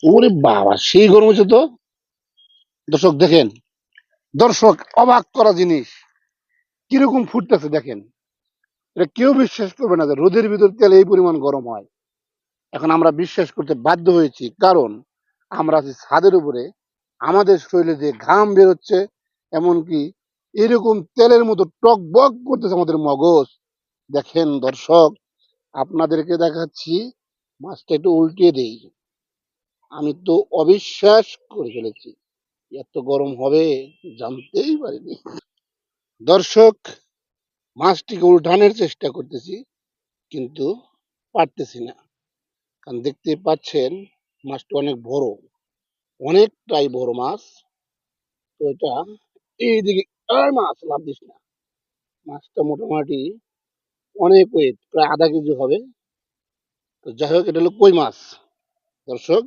ওরে বাবা, সেই গরম হয়েছে তো। দর্শক দেখেন, দর্শক অবাক করা জিনিস, কিরকম ফুটতেছে দেখেন। এটা কেউ বিশ্বাস করবে না যে রোদের ভিতর তেল এই পরিমাণ গরম হয়। এখন আমরা বিশ্বাস করতে বাধ্য হয়েছি, কারণ আমরা আছি ছাদের উপরে। আমাদের শরীরে যে ঘাম বেরোচ্ছে, এমনকি এরকম তেলের মতো টক বক করতেছে আমাদের মগজ। দেখেন দর্শক, আপনাদেরকে দেখাচ্ছি। মাছটা একটু উল্টিয়ে দেই। আমি তো অবিশ্বাস করে ফেলেছি, এত গরম হবে জানতেই পারিনি। দর্শক, মাছটিকে উল্টানোর চেষ্টা করতেছি, কিন্তু পারতেছি না। কারণ দেখতে পাচ্ছেন, মাছটা অনেক বড়, অনেকটাই বড় মাছ। তো এটা এইদিকে, আর মাছ লাভ দিস না। মাছটা মোটামুটি অনেক ওয়েট, প্রায় আধা কেজি হবে। তো যাই হোক, এটা হলো কই মাছ। দর্শক,